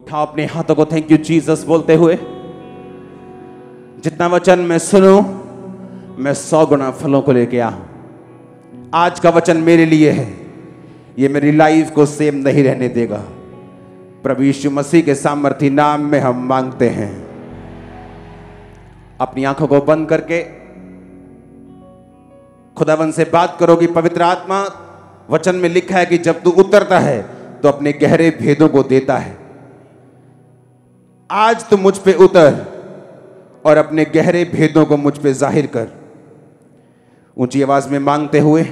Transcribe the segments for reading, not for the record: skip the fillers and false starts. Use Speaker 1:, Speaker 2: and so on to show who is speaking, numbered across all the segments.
Speaker 1: उठाओ अपने हाथों को थैंक यू जीसस बोलते हुए। जितना वचन मैं सुनूं मैं 100 गुना फलों को लेके आऊं। आज का वचन मेरे लिए है, ये मेरी लाइफ को सेम नहीं रहने देगा। प्रभु यीशु मसीह के सामर्थी नाम में हम मांगते हैं। अपनी आंखों को बंद करके खुदावन से बात करो कि पवित्र आत्मा, वचन में लिखा है कि जब तू उतरता है तो अपने गहरे भेदों को देता है। आज तू मुझ पे उतर और अपने गहरे भेदों को मुझ पे जाहिर कर। ऊंची आवाज में मांगते हुए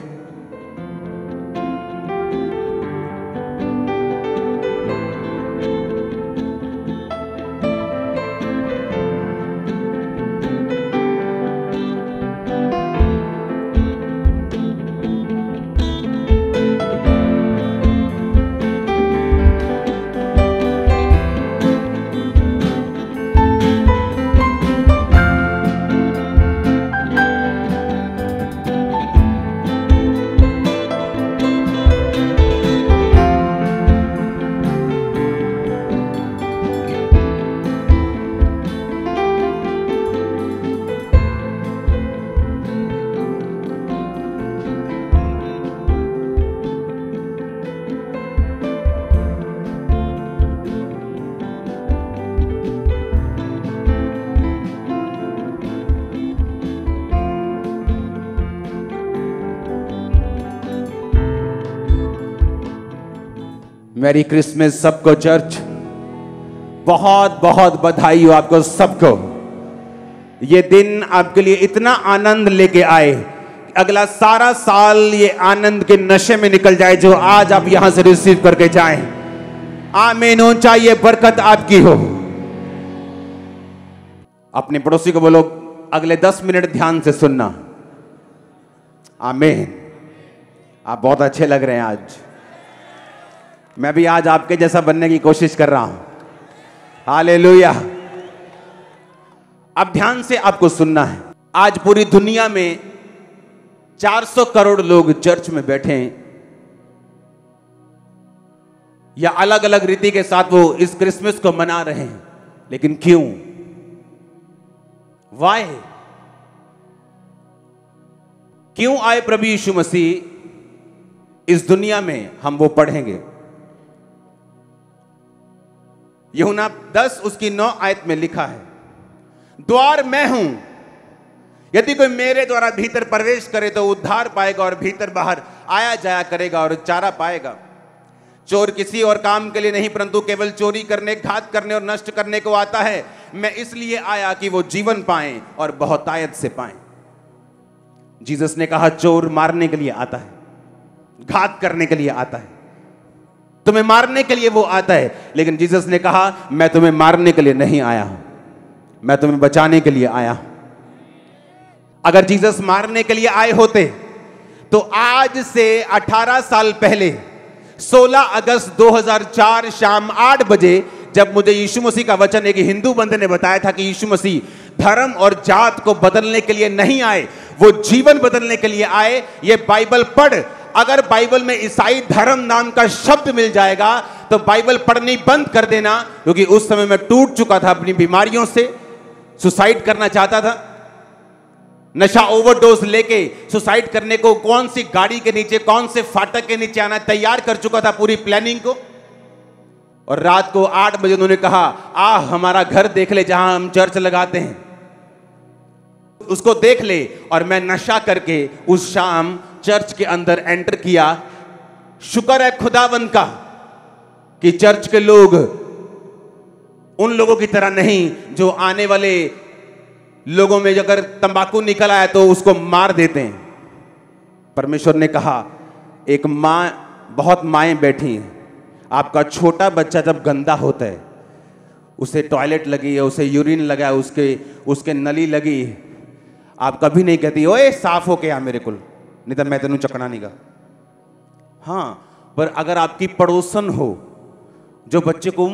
Speaker 1: मैरी क्रिसमस सबको चर्च। बहुत बहुत बधाई हो आपको सबको। ये दिन आपके लिए इतना आनंद लेके आए, अगला सारा साल ये आनंद के नशे में निकल जाए जो आज आप यहां से रिसीव करके जाएं। आमीन। ऊंचा ये बरकत आपकी हो। अपने पड़ोसी को बोलो अगले 10 मिनट ध्यान से सुनना। आमीन। आप बहुत अच्छे लग रहे हैं आज। मैं भी आज आपके जैसा बनने की कोशिश कर रहा हूं। हालेलुया। अब ध्यान से आपको सुनना है। आज पूरी दुनिया में 400 करोड़ लोग चर्च में बैठे हैं, या अलग अलग रीति के साथ वो इस क्रिसमस को मना रहे हैं। लेकिन क्यों? वाई? क्यों आए प्रभु यीशु मसीह इस दुनिया में, हम वो पढ़ेंगे। यूहन्ना 10 उसकी 9 आयत में लिखा है, द्वार मैं हूं, यदि कोई मेरे द्वारा भीतर प्रवेश करे तो उद्धार पाएगा और भीतर बाहर आया जाया करेगा और चारा पाएगा। चोर किसी और काम के लिए नहीं परंतु केवल चोरी करने, घात करने और नष्ट करने को आता है। मैं इसलिए आया कि वो जीवन पाएं और बहुतायत से पाएं। जीसस ने कहा चोर मारने के लिए आता है, घात करने के लिए आता है, तुम्हें मारने के लिए वो आता है। लेकिन जीसस ने कहा मैं तुम्हें मारने के लिए नहीं आया हूं, मैं तुम्हें बचाने के लिए आया हूं। अगर जीसस मारने के लिए आए होते तो आज से 18 साल पहले 16 अगस्त 2004 शाम 8 बजे जब मुझे यीशु मसीह का वचन एक हिंदू बंदे ने बताया था कि यीशु मसीह धर्म और जात को बदलने के लिए नहीं आए, वो जीवन बदलने के लिए आए। ये बाइबल पढ़। अगर बाइबल में ईसाई धर्म नाम का शब्द मिल जाएगा तो बाइबल पढ़नी बंद कर देना, क्योंकि उस समय मैं टूट चुका था अपनी बीमारियों से, सुसाइड करना चाहता था। नशा ओवरडोज लेके सुसाइड करने को कौन सी गाड़ी के नीचे, कौन से फाटक के नीचे आना तैयार कर चुका था पूरी प्लानिंग को। और रात को 8 बजे उन्होंने कहा आ हमारा घर देख ले जहां हम चर्च लगाते हैं, उसको देख ले। और मैं नशा करके उस शाम चर्च के अंदर एंटर किया। शुक्र है खुदावन का कि चर्च के लोग उन लोगों की तरह नहीं जो आने वाले लोगों में अगर तंबाकू निकल आया तो उसको मार देते हैं। परमेश्वर ने कहा एक मां, बहुत माएं बैठी हैं, आपका छोटा बच्चा जब गंदा होता है, उसे टॉयलेट लगी है, उसे यूरिन लगा है, उसके नली लगी है, आप कभी नहीं कहती ओए साफ हो के आ मेरे को, नहीं तो मैं तेनू चकना नहीं गा। हाँ, पर अगर आपकी पड़ोसन हो जो बच्चे को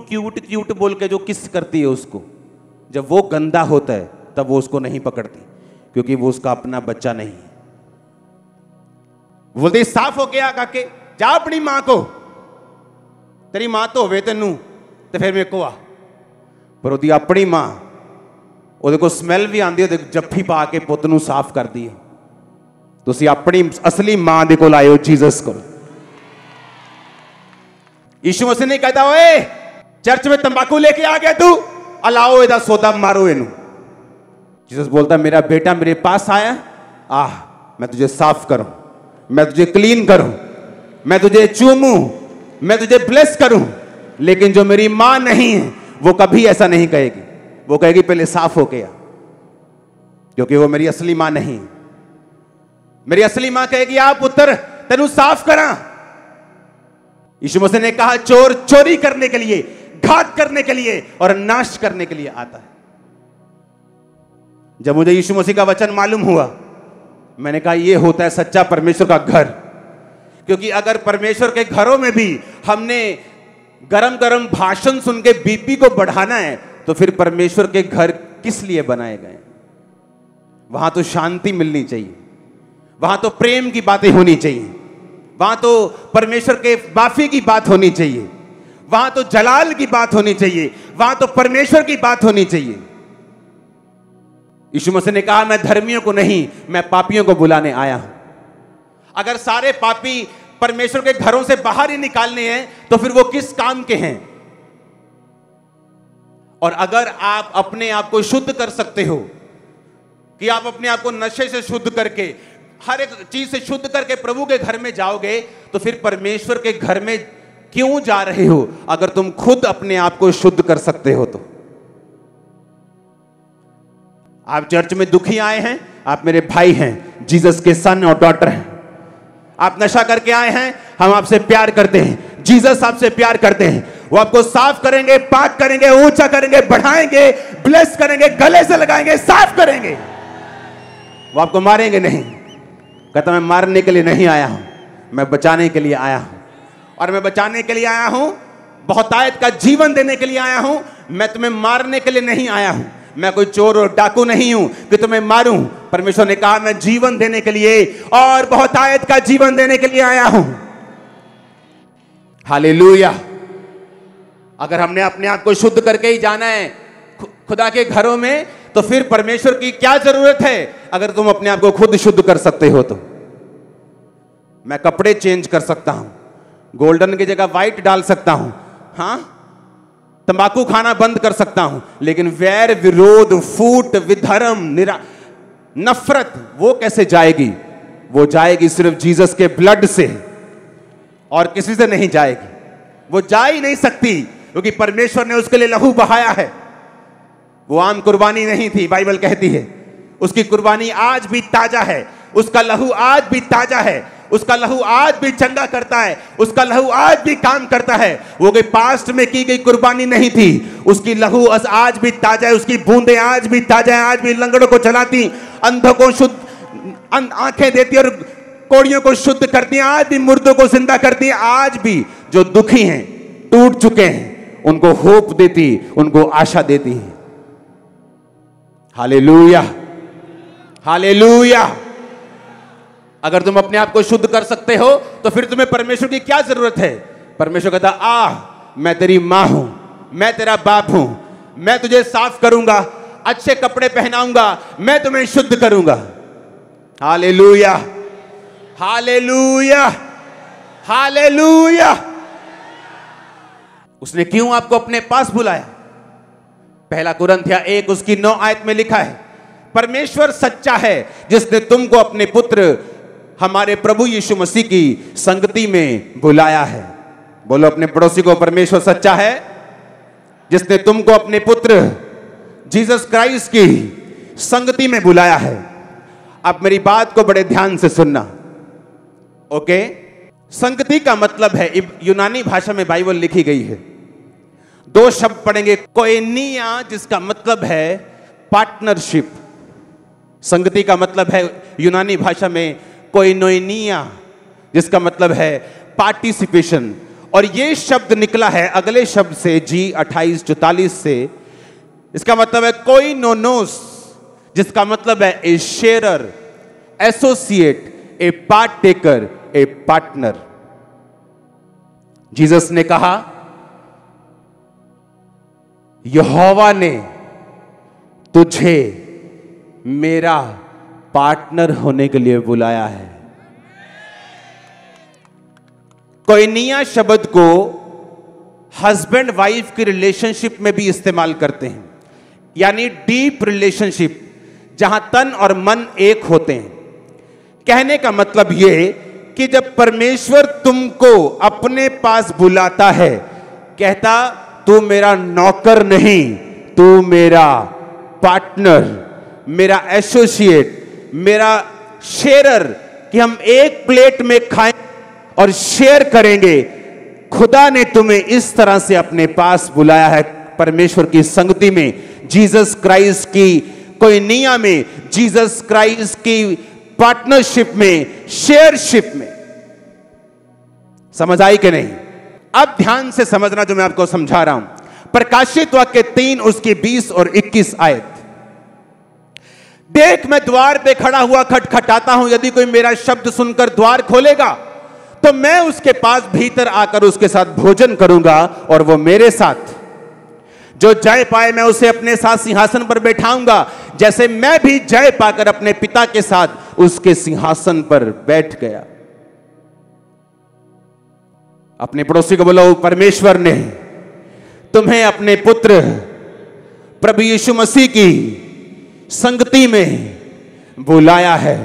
Speaker 1: क्यूट क्यूट बोल के जो किस करती है, उसको जब वो गंदा होता है तब वो उसको नहीं पकड़ती, क्योंकि वो उसका अपना बच्चा नहीं है। बोलते साफ हो गया काके, जा अपनी मां को, तेरी मां तो होवे तेनू तो फिर मेरे को आ पर ਉਹਦੀ ਆਪਣੀ ਮਾਂ ਉਹਦੇ ਕੋਲ ਸਮੈਲ ਵੀ ਆਉਂਦੀ ਉਹਦੇ ਜੱਫੀ ਪਾ ਕੇ ਪੁੱਤ ਨੂੰ ਸਾਫ਼ ਕਰਦੀ ਹੈ ਤੁਸੀਂ ਆਪਣੀ ਅਸਲੀ ਮਾਂ ਦੇ ਕੋਲ ਆਏ ਹੋ ਜੀਸਸ ਕੋਲ यीशु मसीह नहीं कहता ओए चर्च में तंबाकू लेके आ गया तू अलाओ इधर सौदा मारो इनू जीसस बोलता मेरा बेटा मेरे पास आया मैं तुझे साफ करूं मैं तुझे क्लीन करूं मैं तुझे चूमूं मैं तुझे ब्लेस करूं लेकिन जो मेरी मां नहीं है वो कभी ऐसा नहीं कहेगी वो कहेगी पहले साफ होके आ क्योंकि वो मेरी असली मां नहीं मेरी असली मां कहेगी आ पुत्र तेनू साफ करा यीशु मसीह ने कहा चोर चोरी करने के लिए घात करने के लिए और नाश करने के लिए आता है जब मुझे यीशु मसीह का वचन मालूम हुआ मैंने कहा यह होता है सच्चा परमेश्वर का घर क्योंकि अगर परमेश्वर के घरों में भी हमने गरम गरम भाषण सुन के बीपी को बढ़ाना है तो फिर परमेश्वर के घर किस लिए बनाए गए वहां तो शांति मिलनी चाहिए वहां तो प्रेम की बातें होनी चाहिए वहां तो परमेश्वर के माफी की बात होनी चाहिए वहां तो जलाल की बात होनी चाहिए वहां तो परमेश्वर की बात होनी चाहिए यीशु मसीह ने कहा मैं धर्मियों को नहीं मैं पापियों को बुलाने आया हूं अगर सारे पापी परमेश्वर के घरों से बाहर ही निकालने हैं तो फिर वो किस काम के हैं और अगर आप अपने आप को शुद्ध कर सकते हो कि आप अपने आप को नशे से शुद्ध करके हर एक चीज से शुद्ध करके प्रभु के घर में जाओगे तो फिर परमेश्वर के घर में क्यों जा रहे हो अगर तुम खुद अपने आप को शुद्ध कर सकते हो तो आप चर्च में दुखी आए हैं आप मेरे भाई हैं जीसस के सन और डॉटर हैं आप नशा करके आए हैं हम आपसे प्यार करते हैं जीसस आपसे प्यार करते हैं वो आपको साफ करेंगे पाक करेंगे ऊंचा करेंगे बढ़ाएंगे ब्लेस करेंगे गले से लगाएंगे साफ करेंगे वो आपको मारेंगे नहीं कहता मैं मारने के लिए नहीं आया हूं मैं बचाने के लिए आया हूं और मैं बचाने के लिए आया हूं बहुतायत का जीवन देने के लिए आया हूं मैं तुम्हें मारने के लिए नहीं आया हूं मैं कोई चोर और डाकू नहीं हूं कि तुम्हें मारूं परमेश्वर ने कहा मैं जीवन देने के लिए और बहुतायत का जीवन देने के लिए आया हूं हालेलुया अगर हमने अपने आप को शुद्ध करके ही जाना है खुदा के घरों में तो फिर परमेश्वर की क्या जरूरत है अगर तुम अपने आप को खुद शुद्ध कर सकते हो तो मैं कपड़े चेंज कर सकता हूं गोल्डन की जगह व्हाइट डाल सकता हूं हां तंबाकू खाना बंद कर सकता हूं लेकिन वैर विरोध फूट विधर्म नफरत वो कैसे जाएगी वो जाएगी सिर्फ जीसस के ब्लड से और किसी से नहीं जाएगी वो जा ही नहीं सकती क्योंकि परमेश्वर ने उसके लिए लहू बहाया है वो आम कुर्बानी नहीं थी बाइबल कहती है उसकी कुर्बानी आज भी ताजा है उसका लहू आज भी ताजा है उसका लहू आज भी चंगा करता है उसका लहू आज भी काम करता है वो कोई पास्ट में की गई कुर्बानी नहीं थी उसकी लहू आज भी ताजा है उसकी बूंदें आज भी ताजा है आज भी लंगड़ों को चलाती अंधों को शुद्ध आंखें देती और कोड़ियों को शुद्ध करती हैं आज भी मुर्दों को जिंदा करती हैं आज भी जो दुखी हैं टूट चुके हैं उनको होप देती उनको आशा देती है हालेलुया हालेलुया अगर तुम अपने आप को शुद्ध कर सकते हो तो फिर तुम्हें परमेश्वर की क्या जरूरत है परमेश्वर कहता मैं तेरी मां हूं मैं तेरा बाप हूं मैं तुझे साफ करूंगा अच्छे कपड़े पहनाऊंगा मैं तुम्हें शुद्ध करूंगा हालेलुया हालेलुया हालेलुया उसने क्यों आपको अपने पास बुलाया पहला कुरिन्थियों 1 उसकी 9 आयत में लिखा है परमेश्वर सच्चा है जिसने तुमको अपने पुत्र हमारे प्रभु यीशु मसीह की संगति में बुलाया है बोलो अपने पड़ोसी को परमेश्वर सच्चा है जिसने तुमको अपने पुत्र जीसस क्राइस्ट की संगति में बुलाया है अब मेरी बात को बड़े ध्यान से सुनना ओके संगति का मतलब है यूनानी भाषा में बाइबल लिखी गई है 2 शब्द पढ़ेंगे कोएनिया जिसका मतलब है पार्टनरशिप संगति का मतलब है यूनानी भाषा में कोइनोनिया जिसका मतलब है पार्टिसिपेशन और ये शब्द निकला है अगले शब्द से G2844 से इसका मतलब है कोइनोनोस जिसका मतलब है ए शेयरर एसोसिएट ए पार्ट टेकर ए पार्टनर जीसस ने कहा यहोवा ने तुझे मेरा पार्टनर होने के लिए बुलाया है। कोइनिया शब्द को हस्बैंड वाइफ की रिलेशनशिप में भी इस्तेमाल करते हैं, यानी डीप रिलेशनशिप, जहां तन और मन एक होते हैं। कहने का मतलब यह कि जब परमेश्वर तुमको अपने पास बुलाता है, कहता तू मेरा नौकर नहीं, तू मेरा पार्टनर, मेरा एसोसिएट, मेरा शेयरर, कि हम एक प्लेट में खाएं और शेयर करेंगे। खुदा ने तुम्हें इस तरह से अपने पास बुलाया है, परमेश्वर की संगति में, जीसस क्राइस्ट की कोइनिया में, जीसस क्राइस्ट की पार्टनरशिप में, शेयरशिप में। समझ आई कि नहीं? अब ध्यान से समझना जो मैं आपको समझा रहा हूं। प्रकाशित वाक्य 3 उसकी 20 और 21 आयत। देख मैं द्वार पे खड़ा हुआ खटखटाता हूं, यदि कोई मेरा शब्द सुनकर द्वार खोलेगा तो मैं उसके पास भीतर आकर उसके साथ भोजन करूंगा और वो मेरे साथ। जो जय पाए मैं उसे अपने साथ सिंहासन पर बैठाऊंगा, जैसे मैं भी जय पाकर अपने पिता के साथ उसके सिंहासन पर बैठ गया। अपने पड़ोसी को बोलो, परमेश्वर ने तुम्हें अपने पुत्र प्रभु यीशु मसीह की संगति में बुलाया है।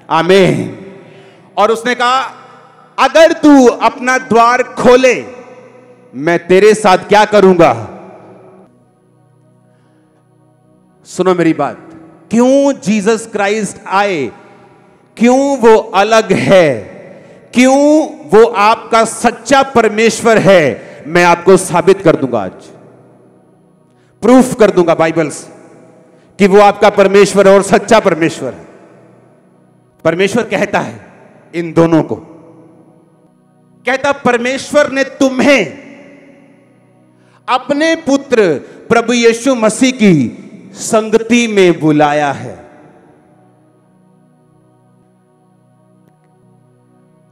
Speaker 1: आमीन। और उसने कहा अगर तू अपना द्वार खोले मैं तेरे साथ क्या करूंगा। सुनो मेरी बात, क्यों जीसस क्राइस्ट आए, क्यों वो अलग है, क्यों वो आपका सच्चा परमेश्वर है, मैं आपको साबित कर दूंगा आज, प्रूफ कर दूंगा बाइबल से कि वो आपका परमेश्वर है और सच्चा परमेश्वर है। परमेश्वर कहता है इन दोनों को, कहता परमेश्वर ने तुम्हें अपने पुत्र प्रभु यीशु मसीह की संगति में बुलाया है।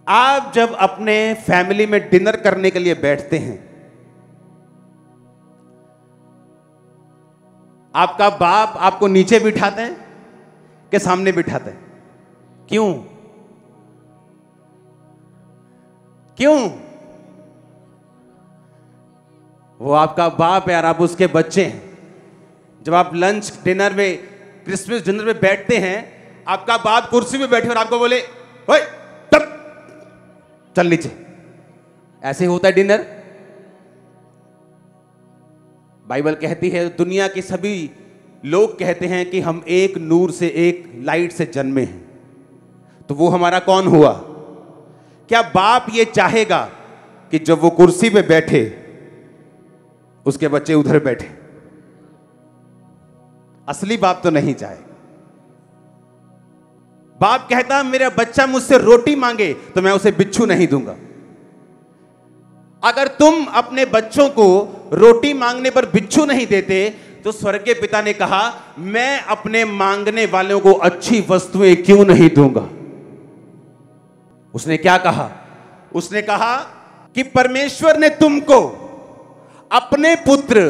Speaker 1: आप जब अपने फैमिली में डिनर करने के लिए बैठते हैं, आपका बाप आपको नीचे बिठाते हैं कि सामने बिठाते हैं? क्यों? क्यों? वो आपका बाप है और आप उसके बच्चे हैं। जब आप लंच डिनर में, क्रिसमस डिनर में बैठते हैं, आपका बाप कुर्सी पे बैठे और आपको बोले ओए तब चल नीचे, ऐसे होता है डिनर। बाइबल कहती है, दुनिया के सभी लोग कहते हैं कि हम एक नूर से, एक लाइट से जन्मे हैं, तो वो हमारा कौन हुआ? क्या बाप ये चाहेगा कि जब वो कुर्सी पे बैठे उसके बच्चे उधर बैठे? असली बाप तो नहीं चाहे। बाप कहता मेरा बच्चा मुझसे रोटी मांगे तो मैं उसे बिच्छू नहीं दूंगा। अगर तुम अपने बच्चों को रोटी मांगने पर बिच्छू नहीं देते तो स्वर्गीय पिता ने कहा मैं अपने मांगने वालों को अच्छी वस्तुएं क्यों नहीं दूंगा। उसने क्या कहा? उसने कहा कि परमेश्वर ने तुमको अपने पुत्र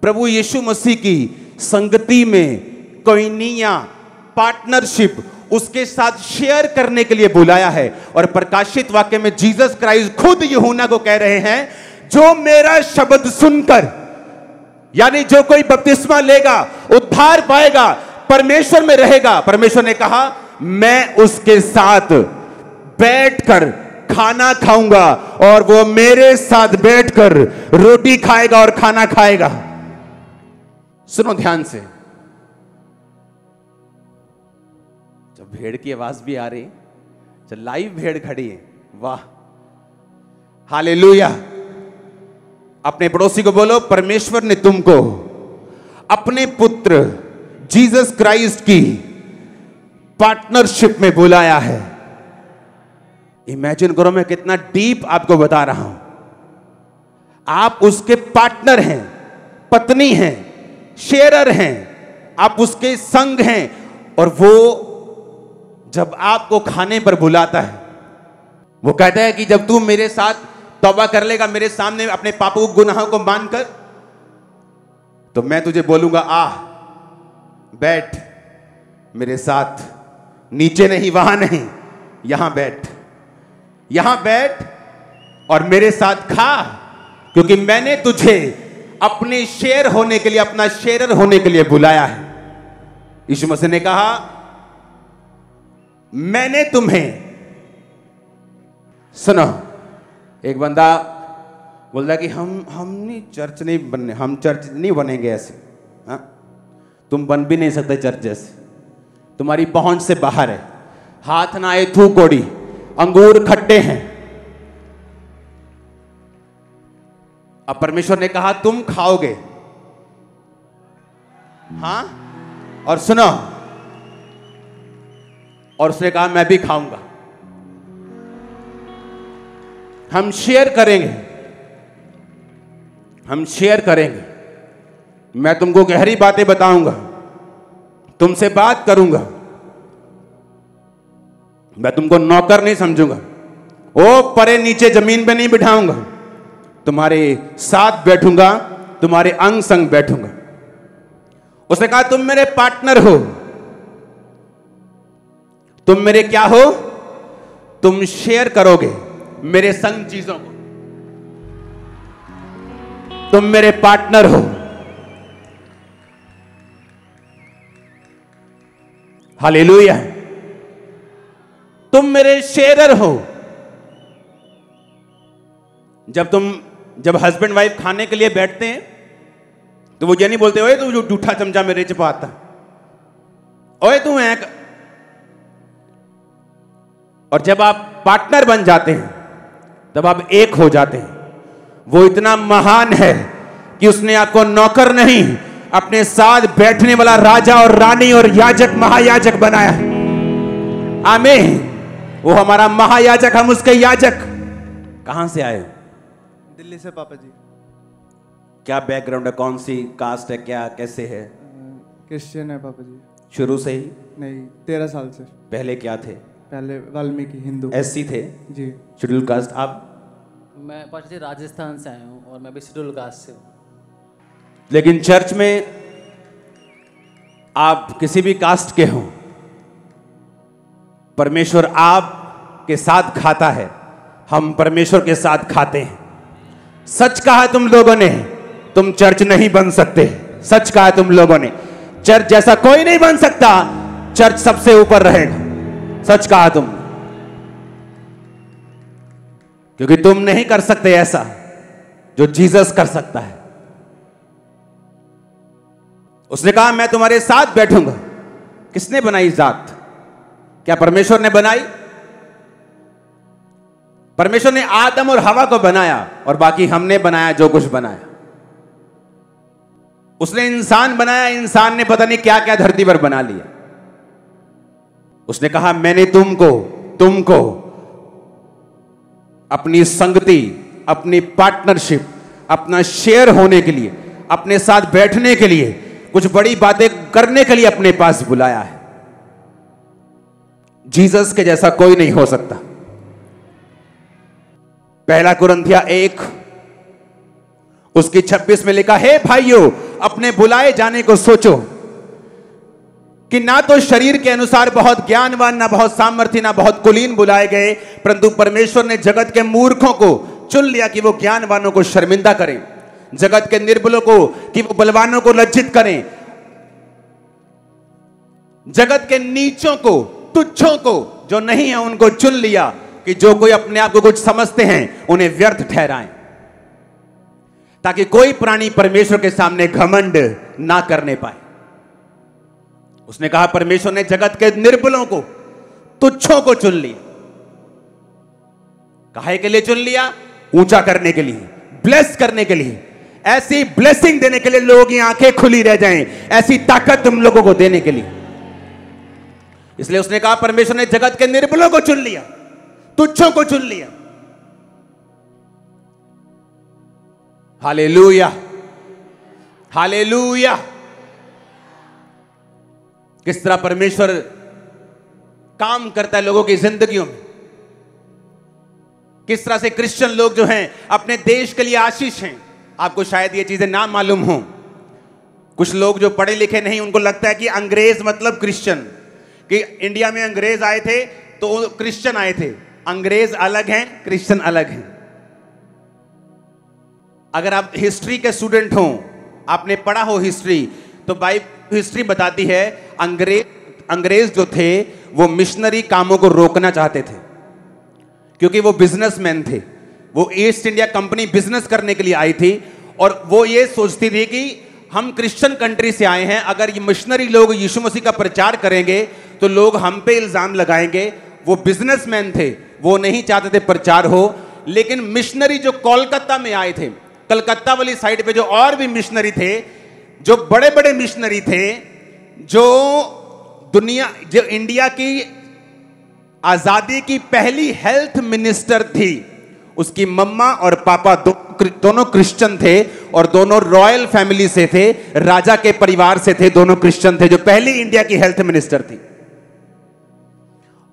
Speaker 1: प्रभु यीशु मसीह की संगति में, कोइनिया, पार्टनरशिप, उसके साथ शेयर करने के लिए बुलाया है। और प्रकाशित वाक्य में जीसस क्राइस्ट खुद यूहन्ना को कह रहे हैं, जो मेरा शब्द सुनकर, यानी जो कोई बपतिस्मा लेगा उद्धार पाएगा, परमेश्वर में रहेगा। परमेश्वर ने कहा मैं उसके साथ बैठकर खाना खाऊंगा और वो मेरे साथ बैठकर रोटी खाएगा और खाना खाएगा। सुनो ध्यान से, जब भेड़ की आवाज भी आ रही, जब लाइव भेड़ खड़ी है, वाह हालेलुया। अपने पड़ोसी को बोलो परमेश्वर ने तुमको अपने पुत्र जीसस क्राइस्ट की पार्टनरशिप में बुलाया है। इमेजिन करो, मैं कितना डीप आपको बता रहा हूं। आप उसके पार्टनर हैं, पत्नी हैं, शेयरर हैं, आप उसके संग हैं। और वो जब आपको खाने पर बुलाता है, वो कहता है कि जब तू मेरे साथ तौबा कर लेगा, मेरे सामने अपने पापों गुनाहों को मानकर, तो मैं तुझे बोलूंगा आ बैठ मेरे साथ, नीचे नहीं, वहां नहीं, यहां बैठ, यहां बैठ और मेरे साथ खा, क्योंकि मैंने तुझे अपने शेयर होने के लिए, अपना शेरर होने के लिए बुलाया है। यीशु मसीह ने कहा मैंने तुम्हें, सुनो, एक बंदा बोलता कि हम नहीं चर्च नहीं बनने, हम चर्च नहीं बनेंगे ऐसे। हाँ, तुम बन भी नहीं सकते चर्च जैसे, तुम्हारी पहुंच से बाहर है, हाथ ना आए थू कोड़ी, अंगूर खट्टे हैं। अब परमेश्वर ने कहा तुम खाओगे, हां, और सुनो, और उसने कहा मैं भी खाऊंगा, हम शेयर करेंगे, हम शेयर करेंगे। मैं तुमको गहरी बातें बताऊंगा, तुमसे बात करूंगा, मैं तुमको नौकर नहीं समझूंगा, ओ परे नीचे जमीन पे नहीं बिठाऊंगा, तुम्हारे साथ बैठूंगा, तुम्हारे अंग संग बैठूंगा। उसने कहा तुम मेरे पार्टनर हो, तुम मेरे क्या हो, तुम शेयर करोगे मेरे संग चीजों को, तुम मेरे पार्टनर हो। हालेलुया, तुम मेरे शेरर हो। जब हस्बैंड वाइफ खाने के लिए बैठते हैं तो वो ये नहीं बोलते ओए तू जो जूठा चमचा मेरे च पाता, ओए तू है। और जब आप पार्टनर बन जाते हैं तब आप एक हो जाते हैं। वो इतना महान है कि उसने आपको नौकर नहीं, अपने साथ बैठने वाला राजा और रानी और याजक महायाजक बनाया है। आमीन। वो हमारा महायाजक, हम उसके याजक। कहां से आए?
Speaker 2: दिल्ली से पापा जी।
Speaker 1: क्या बैकग्राउंड है, कौन सी कास्ट है, क्या कैसे है?
Speaker 2: क्रिश्चियन है पापा जी।
Speaker 1: शुरू से ही?
Speaker 2: नहीं, 13 साल से।
Speaker 1: पहले क्या थे?
Speaker 2: पहले वाल्मीकि हिंदू।
Speaker 1: एससी थे
Speaker 2: जी।
Speaker 1: Schedule caste. आप?
Speaker 3: मैं पापा जी राजस्थान से आया हूँ और मैं भी शेड्यूल कास्ट से हूँ।
Speaker 1: लेकिन चर्च में आप किसी भी कास्ट के हो, परमेश्वर आप के साथ खाता है, हम परमेश्वर के साथ खाते हैं। सच कहा तुम लोगों ने, तुम चर्च नहीं बन सकते। सच कहा तुम लोगों ने, चर्च जैसा कोई नहीं बन सकता, चर्च सबसे ऊपर रहेगा। सच कहा तुम, क्योंकि तुम नहीं कर सकते ऐसा जो जीसस कर सकता है। उसने कहा मैं तुम्हारे साथ बैठूंगा। किसने बनाई जात? क्या परमेश्वर ने बनाई? परमेश्वर ने आदम और हवा को बनाया और बाकी हमने बनाया जो कुछ बनाया। उसने इंसान बनाया, इंसान ने पता नहीं क्या क्या धरती पर बना लिया। उसने कहा मैंने तुमको अपनी संगति, अपनी पार्टनरशिप, अपना शेयर होने के लिए, अपने साथ बैठने के लिए, कुछ बड़ी बातें करने के लिए अपने पास बुलाया है। जीसस के जैसा कोई नहीं हो सकता। पहला कुरिन्थिया 1 उसकी 26 में लिखा है, भाइयों अपने बुलाए जाने को सोचो कि ना तो शरीर के अनुसार बहुत ज्ञानवान, ना बहुत सामर्थी, ना बहुत कुलीन बुलाए गए, परंतु परमेश्वर ने जगत के मूर्खों को चुन लिया कि वो ज्ञानवानों को शर्मिंदा करें, जगत के निर्बलों को कि वो बलवानों को लज्जित करें, जगत के नीचों को, तुच्छों को, जो नहीं है उनको चुन लिया कि जो कोई अपने आप को कुछ समझते हैं उन्हें व्यर्थ ठहराएं, ताकि कोई प्राणी परमेश्वर के सामने घमंड ना करने पाए। उसने कहा परमेश्वर ने जगत के निर्बलों को, तुच्छों को चुन लिया। काहे के लिए चुन लिया? ऊंचा करने के लिए, ब्लेस करने के लिए, ऐसी ब्लेसिंग देने के लिए लोगों की आंखें खुली रह जाएं, ऐसी ताकत तुम लोगों को देने के लिए। इसलिए उसने कहा परमेश्वर ने जगत के निर्बलों को चुन लिया, तुच्छों को चुन लिया। Hallelujah, hallelujah. किस तरह परमेश्वर काम करता है लोगों की जिंदगियों में। किस तरह से क्रिश्चियन लोग जो हैं अपने देश के लिए आशीष हैं। आपको शायद ये चीजें ना मालूम हो, कुछ लोग जो पढ़े लिखे नहीं, उनको लगता है कि अंग्रेज मतलब क्रिश्चियन, कि इंडिया में अंग्रेज आए थे तो क्रिश्चियन आए थे। अंग्रेज अलग हैं, क्रिश्चियन अलग हैं। अगर आप हिस्ट्री के स्टूडेंट हो, आपने पढ़ा हो हिस्ट्री, तो हिस्ट्री बताती है अंग्रेज जो थे वो मिशनरी कामों को रोकना चाहते थे, क्योंकि वो बिजनेसमैन थे। वो ईस्ट इंडिया कंपनी बिजनेस करने के लिए आई थी और वो ये सोचती थी कि हम क्रिश्चियन कंट्री से आए हैं, अगर ये मिशनरी लोग यीशु मसीह का प्रचार करेंगे तो लोग हम पे इल्जाम लगाएंगे। वो बिजनेसमैन थे, वो नहीं चाहते थे प्रचार हो। लेकिन मिशनरी जो कोलकाता में आए थे, कलकत्ता वाली साइड पे जो और भी मिशनरी थे, जो बड़े बड़े मिशनरी थे, जो इंडिया की आजादी की पहली हेल्थ मिनिस्टर थी, उसकी मम्मा और पापा दोनों क्रिश्चियन थे और दोनों रॉयल फैमिली से थे, राजा के परिवार से थे, दोनों क्रिश्चियन थे, जो पहली इंडिया की हेल्थ मिनिस्टर थी।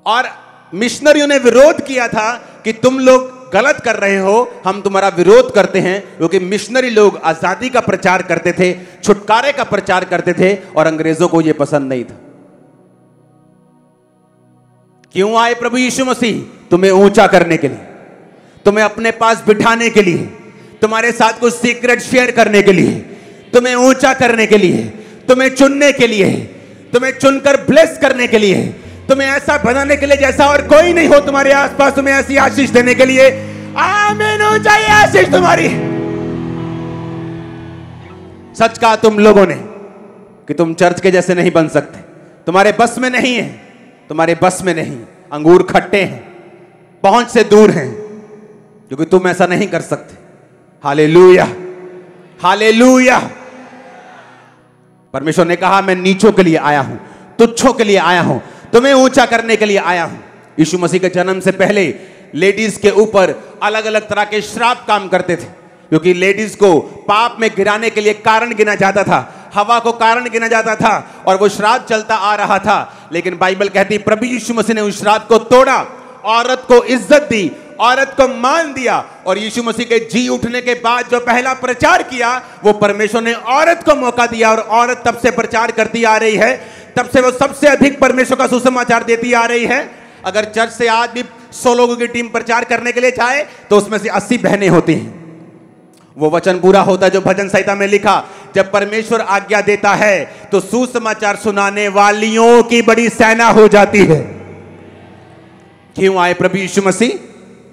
Speaker 1: और मिशनरियों ने विरोध किया था कि तुम लोग गलत कर रहे हो, हम तुम्हारा विरोध करते हैं, क्योंकि मिशनरी लोग आजादी का प्रचार करते थे, छुटकारे का प्रचार करते थे और अंग्रेजों को यह पसंद नहीं था। क्यों आए प्रभु यीशु मसीह? तुम्हें ऊंचा करने के लिए, तुम्हें अपने पास बिठाने के लिए, तुम्हारे साथ कुछ सीक्रेट शेयर करने के लिए, तुम्हें ऊंचा करने के लिए, तुम्हें चुनने के लिए, तुम्हें चुनकर ब्लेस करने के लिए, तुम्हें ऐसा बनाने के लिए जैसा और कोई नहीं हो तुम्हारे आसपास, तुम्हें ऐसी आशीष देने के लिए। आमीन, ऊंचाई आशीष तुम्हारी। सच कहा तुम लोगों ने कि तुम चर्च के जैसे नहीं बन सकते, तुम्हारे बस में नहीं है, तुम्हारे बस में नहीं। अंगूर खट्टे हैं, पहुंच से दूर हैं, क्योंकि तुम ऐसा नहीं कर सकते। Hallelujah, hallelujah. परमेश्वर ने कहा मैं नीचों के लिए आया हूं, तुच्छों के लिए आया हूं, तुम्हें ऊंचा करने के लिए आया हूं। यीशु मसीह के जन्म से पहले लेडीज के ऊपर अलग अलग तरह के श्राप काम करते थे, क्योंकि लेडीज को पाप में गिराने के लिए कारण गिना जाता था, हवा को कारण गिना जाता था और वो श्राप चलता आ रहा था। लेकिन बाइबल कहती प्रभु यीशु मसीह ने उस श्राप को तोड़ा, औरत को इज्जत दी, औरत को मान दिया। और यीशु मसीह के जी उठने के बाद जो पहला प्रचार किया, वो परमेश्वर ने औरत को मौका दिया और औरत तब से प्रचार करती आ रही है। तब से वो सबसे अधिक परमेश्वर का सुसमाचार देती आ रही है। अगर चर्च से आज भी 100 लोगों की टीम प्रचार करने के लिए जाए तो उसमें से 80 बहनें होती हैं। वो वचन पूरा होता है जो भजन संहिता में लिखा, जब परमेश्वर आज्ञा देता है तो सुसमाचार सुनाने वालियों की बड़ी सेना हो जाती है। क्यों आए प्रभु यीशु मसीह?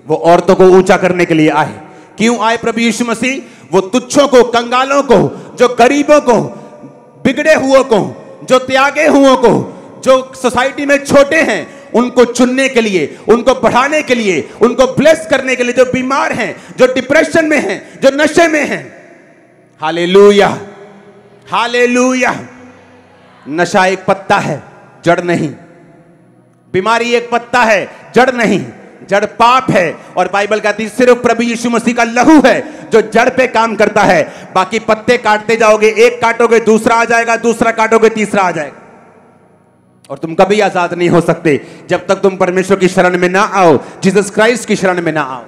Speaker 1: वो औरतों को ऊंचा करने के लिए आए। क्यों आए प्रभु यीशु मसीह? वो तुच्छों को, कंगालों को, जो गरीबों को, बिगड़े हुओं को, जो त्यागे हुओं को, जो सोसाइटी में छोटे हैं, उनको चुनने के लिए, उनको बढ़ाने के लिए, उनको ब्लेस करने के लिए, जो बीमार हैं, जो डिप्रेशन में हैं, जो नशे में हैं। Hallelujah, hallelujah. नशा एक पत्ता है, जड़ नहीं। बीमारी एक पत्ता है, जड़ नहीं। जड़ पाप है और बाइबल कहती है सिर्फ प्रभु यीशु मसीह का लहू है जो जड़ पे काम करता है। बाकी पत्ते काटते जाओगे, एक काटोगे दूसरा आ जाएगा, दूसरा काटोगे तीसरा आ जाएगा, और तुम कभी आजाद नहीं हो सकते जब तक तुम परमेश्वर की शरण में ना आओ, जीसस क्राइस्ट की शरण में ना आओ।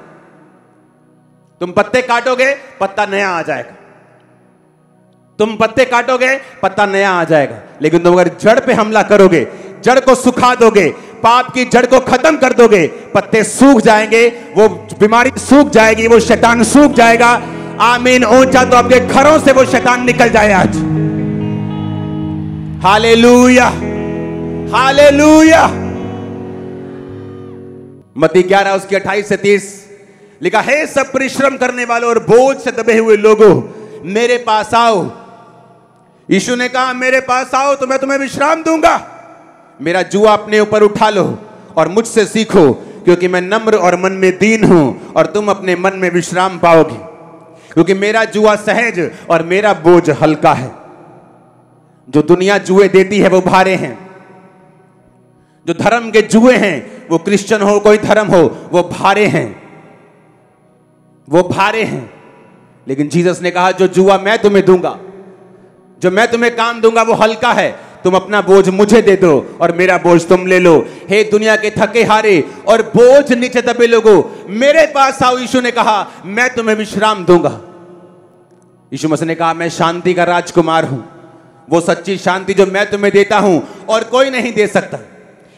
Speaker 1: तुम पत्ते काटोगे, पत्ता नया आ जाएगा। तुम पत्ते काटोगे, पत्ता नया आ जाएगा। लेकिन तुम अगर जड़ पे हमला करोगे, जड़ को सुखा दोगे, पाप की जड़ को खत्म कर दोगे, पत्ते सूख जाएंगे, वो बीमारी सूख जाएगी, वो शैतान सूख जाएगा। आमीन। ऊंचा तो आपके घरों से वो शैतान निकल जाए आज। Hallelujah, hallelujah. मत्ती 11 उसकी 28 से 30 लिखा, हे सब परिश्रम करने वालों और बोझ से दबे हुए लोगों, मेरे पास आओ। यीशु ने कहा मेरे पास आओ तो मैं तुम्हें विश्राम दूंगा। मेरा जुआ अपने ऊपर उठा लो और मुझसे सीखो, क्योंकि मैं नम्र और मन में दीन हूं, और तुम अपने मन में विश्राम पाओगे। क्योंकि मेरा जुआ सहज और मेरा बोझ हल्का है। जो दुनिया जुए देती है वो भारे हैं। जो धर्म के जुए हैं, वो क्रिश्चियन हो कोई धर्म हो, वो भारे हैं, वो भारे हैं। लेकिन जीसस ने कहा जो जुआ मैं तुम्हें दूंगा, जो मैं तुम्हें काम दूंगा, वो हल्का है। तुम अपना बोझ मुझे दे दो और मेरा बोझ तुम ले लो। हे दुनिया के थके हारे और बोझ नीचे दबे लोगों, मेरे पास आओ। यीशु ने कहा मैं तुम्हें विश्राम दूंगा। यीशु मसीह ने कहा मैं शांति का राजकुमार हूं। वो सच्ची शांति जो मैं तुम्हें देता हूं और कोई नहीं दे सकता।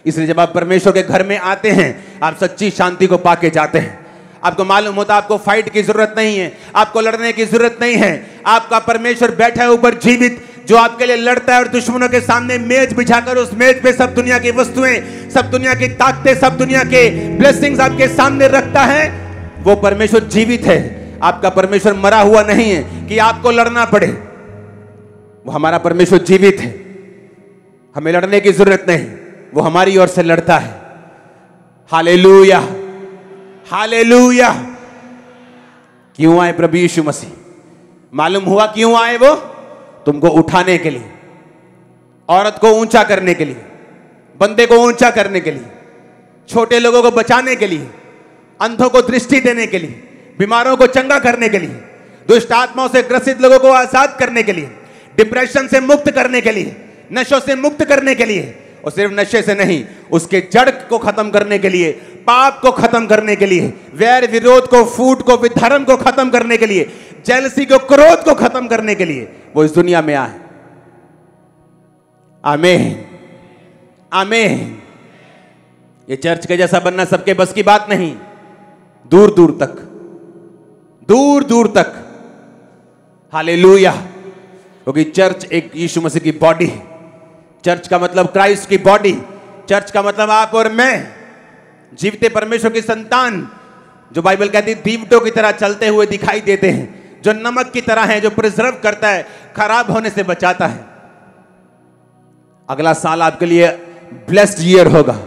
Speaker 1: इसलिए जब आप परमेश्वर के घर में आते हैं, आप सच्ची शांति को पाके जाते हैं। आपको मालूम होता आपको फाइट की जरूरत नहीं है, आपको लड़ने की जरूरत नहीं है। आपका परमेश्वर बैठा है ऊपर जीवित, जो आपके लिए लड़ता है और दुश्मनों के सामने मेज बिछाकर उस मेज पे सब दुनिया की वस्तुएं, सब दुनिया की ताकतें, सब दुनिया के ब्लेसिंग्स आपके सामने रखता है। वो परमेश्वर जीवित है। आपका परमेश्वर मरा हुआ नहीं है कि आपको लड़ना पड़े। वो हमारा परमेश्वर जीवित है, हमें लड़ने की जरूरत नहीं, वो हमारी ओर से लड़ता है। Hallelujah, hallelujah. क्यों आए प्रभु यीशु मसीह? मालूम हुआ क्यों आए वो? तुमको उठाने के लिए, औरत को ऊंचा करने के लिए, बंदे को ऊंचा करने के लिए, छोटे लोगों को बचाने के लिए, अंधों को दृष्टि देने के लिए, बीमारों को चंगा करने के लिए, दुष्ट आत्माओं से ग्रसित लोगों को आजाद करने के लिए, डिप्रेशन से मुक्त करने के लिए, नशों से मुक्त करने के लिए, और सिर्फ नशे से नहीं, उसके जड़ को खत्म करने के लिए, पाप को खत्म करने के लिए, वैर विरोध को, फूट को, विधर्म को खत्म करने के लिए, जेलसी को, क्रोध को खत्म करने के लिए वो इस दुनिया में आए। आमीन, आमीन। ये चर्च के जैसा बनना सबके बस की बात नहीं। दूर दूर तक, दूर दूर तक। हालेलुया। क्योंकि चर्च एक यीशु मसीह की बॉडी है। चर्च का मतलब क्राइस्ट की बॉडी। चर्च का मतलब आप और मैं, जीवते परमेश्वर की संतान, जो बाइबल कहती है दीवटों की तरह चलते हुए दिखाई देते हैं, जो नमक की तरह है, जो प्रिजर्व करता है, खराब होने से बचाता है। अगला साल आपके लिए ब्लेस्ड ईयर होगा।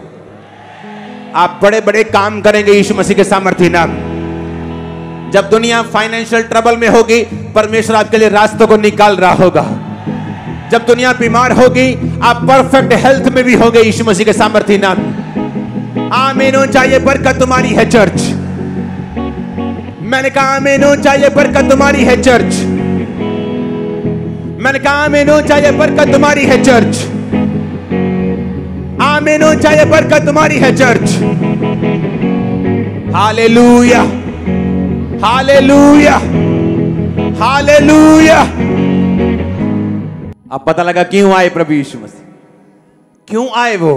Speaker 1: आप बड़े बड़े काम करेंगे यीशु मसीह के सामर्थ्य नाम। जब दुनिया फाइनेंशियल ट्रबल में होगी, परमेश्वर आपके लिए रास्तों को निकाल रहा होगा। जब दुनिया बीमार होगी, आप परफेक्ट हेल्थ में भी होगे यीशु मसीह के सामर्थ्य नाम। आमीन हो चाहिए, बरकत तुम्हारी है चर्च। मैंने कहा आमीन हो चाहिए, बरकत तुम्हारी है चर्च। मैंने कहा आमीन हो चाहिए, बरकत तुम्हारी है चर्च। आमीन हो चाहिए, बरकत तुम्हारी है चर्च। Hallelujah, hallelujah, hallelujah. अब पता लगा क्यों आए प्रभु यीशु मसीह। क्यों आए वो?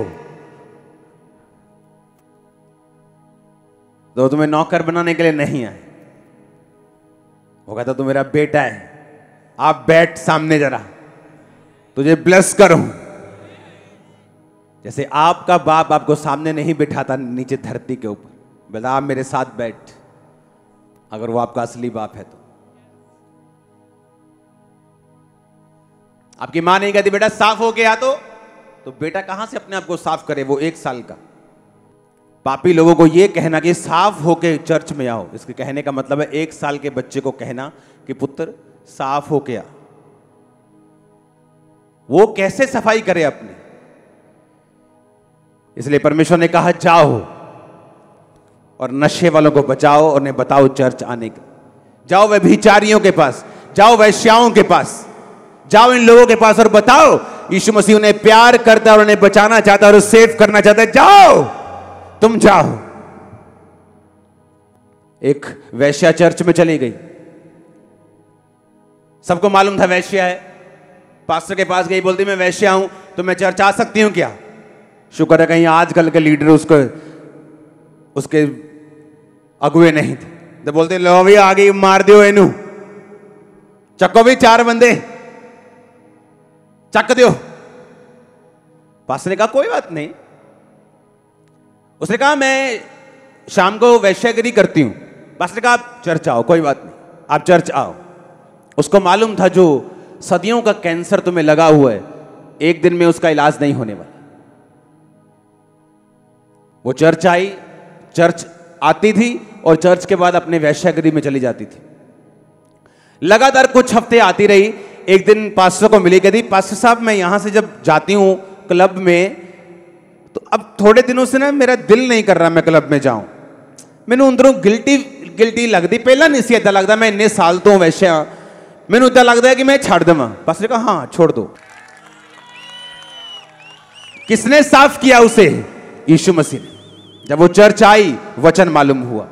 Speaker 1: तो तुम्हें नौकर बनाने के लिए नहीं आए। वो कहता तू मेरा बेटा है, आप बैठ सामने जरा, तुझे ब्लेस करूं। जैसे आपका बाप आपको सामने नहीं बिठाता नीचे धरती के ऊपर, बोला आप मेरे साथ बैठ, अगर वो आपका असली बाप है तो। आपकी मां नहीं कहती बेटा साफ हो गया तो बेटा कहां से अपने आप को साफ करे? वो 1 साल का। पापी लोगों को यह कहना कि साफ होके चर्च में आओ, इसके कहने का मतलब है 1 साल के बच्चे को कहना कि पुत्र साफ होके आ। वो कैसे सफाई करे अपनी? इसलिए परमेश्वर ने कहा जाओ और नशे वालों को बचाओ और उन्हें बताओ चर्च आने का। जाओ व्यभिचारियों के पास, जाओ वैश्याओं के पास, जाओ इन लोगों के पास और बताओ यीशु मसीह उन्हें प्यार करता है और उन्हें बचाना चाहता है और सेव करना चाहता है। जाओ, तुम जाओ। एक वैश्या चर्च में चली गई, सबको मालूम था वैश्या है। पास्टर के पास गई, बोलती मैं वैश्या हूं तो मैं चर्च आ सकती हूं क्या? शुक्र है कहीं आजकल के लीडर उसके अगुए नहीं थे। तो बोलते लो भी आ गई, मार दियो इनू, चक्को भी 4 बंदे चक दियो। पास्टर ने कहा कोई बात नहीं। उसने कहा मैं शाम को वैश्यागिरी करती हूं। पास्टर ने कहा आप चर्च आओ, कोई बात नहीं, आप चर्च आओ। उसको मालूम था जो सदियों का कैंसर तुम्हें लगा हुआ है, एक दिन में उसका इलाज नहीं होने वाला। वो चर्च आई, चर्च आती थी और चर्च के बाद अपने वैश्यागिरी में चली जाती थी। लगातार कुछ हफ्ते आती रही। एक दिन पास्टर को मिली, कहती पास्टर साहब मैं यहां से जब जाती हूं क्लब में तो अब थोड़े दिनों से ना मेरा दिल नहीं कर रहा मैं क्लब में जाऊं। मैंने अंदरों गिल्टी लगती, पहला नहीं सी ऐसा लगता, मैं इन्ने साल तो वैश्या, मैंने इतना लगता है कि मैं छाड़ देवा। पास्टर ने कहा हाँ छोड़ दो। किसने साफ किया उसे? यीशु मसीह ने। जब वो चर्च आई, वचन मालूम हुआ।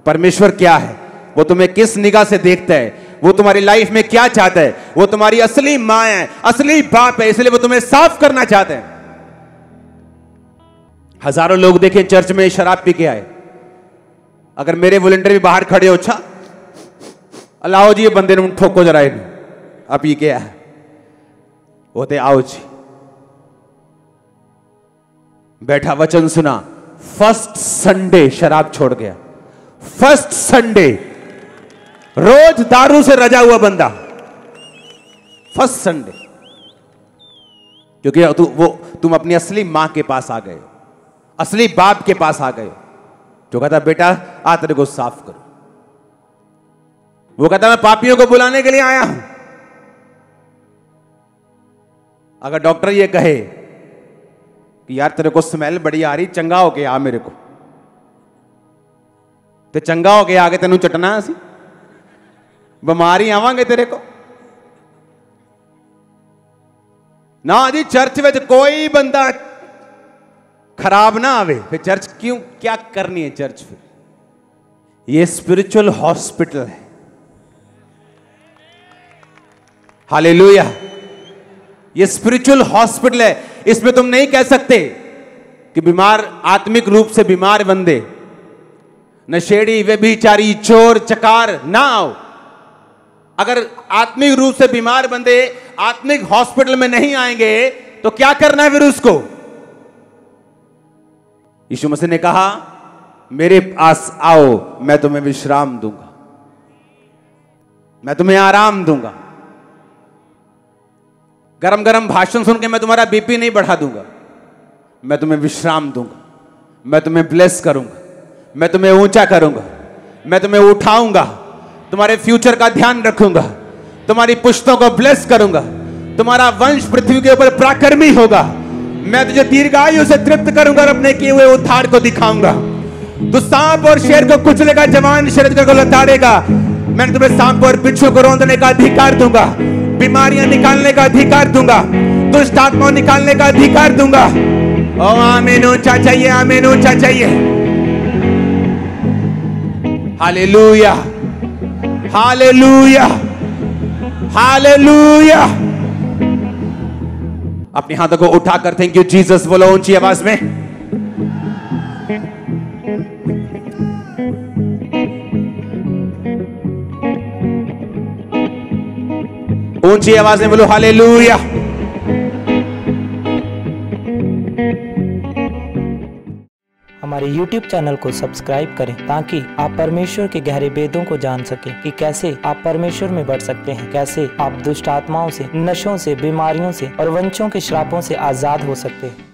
Speaker 1: परमेश्वर क्या है, वो तुम्हें किस निगाह से देखता है, वो तुम्हारी लाइफ में क्या चाहता है। वो तुम्हारी असली मां है, असली बाप है, इसलिए वो तुम्हें साफ करना चाहते हैं। हजारों लोग देखें चर्च में शराब पी के आए, अगर मेरे वॉलंटियर भी बाहर खड़े हो, अच्छा अलाओ जी ये बंदे ने ठोको जरा इन, आप ये क्या है, होते आओ जी, बैठा वचन सुना, फर्स्ट संडे शराब छोड़ गया, फर्स्ट संडे, रोज दारू से रजा हुआ बंदा, फर्स्ट संडे, क्योंकि तुम अपनी असली मां के पास आ गए, असली बाप के पास आ गए, जो कहता बेटा आ तेरे को साफ करो। वो कहता मैं पापियों को बुलाने के लिए आया हूं। अगर डॉक्टर ये कहे कि यार तेरे को स्मेल बड़ी आ रही, चंगा होके आ मेरे को, ते चंगा होके आके तेनू चटना असी बीमारी आवांगे तेरे को ना जी। चर्च में कोई बंदा खराब ना आवे, फिर चर्च क्यों, क्या करनी है चर्च? फिर ये स्पिरिचुअल हॉस्पिटल है। हालेलुया, ये स्पिरिचुअल हॉस्पिटल है। इसमें तुम नहीं कह सकते कि बीमार, आत्मिक रूप से बीमार बंदे, नशेड़ी, व्यभिचारी, चोर, चकार ना आओ। अगर आत्मिक रूप से बीमार बंदे आत्मिक हॉस्पिटल में नहीं आएंगे तो क्या करना है फिर उसको? यीशु मसीह ने कहा मेरे पास आओ, मैं तुम्हें विश्राम दूंगा, मैं तुम्हें आराम दूंगा। गरम गरम भाषण सुन के मैं तुम्हारा बीपी नहीं बढ़ा दूंगा, मैं तुम्हें विश्राम दूंगा, मैं तुम्हें ब्लेस करूंगा, मैं तुम्हें ऊंचा करूंगा, मैं तुम्हें उठाऊंगा, तुम्हारे फ्यूचर का ध्यान रखूंगा, तुम्हारी पुश्तों को ब्लेस करूंगा, तुम्हारा वंश पृथ्वी के ऊपर पराक्रमी होगा, मैं तुझे दीर्घायु से तृप्त करूंगा और अपने किए हुए उद्धार को दिखाऊंगा। तू सांप और शेर को कुचलेगा, जवान शरीर को लताड़ेगा। मैंने तुम्हें सांप और बिच्छू को रौंदने का अधिकार दूंगा, बीमारियां निकालने का अधिकार दूंगा, दुष्ट आत्माओं निकालने का अधिकार दूंगा। ओ आमीन, ऊंचा चाहिए, आमीन, ऊंचा चाहिए। Hallelujah, hallelujah, hallelujah. अपने हाथों को उठाकर थैंक यू जीसस बोलो ऊंची आवाज में। ऊंची आवाज में बोलो हालेलुया।
Speaker 4: हमारे YouTube चैनल को सब्सक्राइब करें ताकि आप परमेश्वर के गहरे वेदों को जान सकें कि कैसे आप परमेश्वर में बढ़ सकते हैं, कैसे आप दुष्ट आत्माओं से, नशों से, बीमारियों से और वंशों के श्रापों से आजाद हो सकते हैं।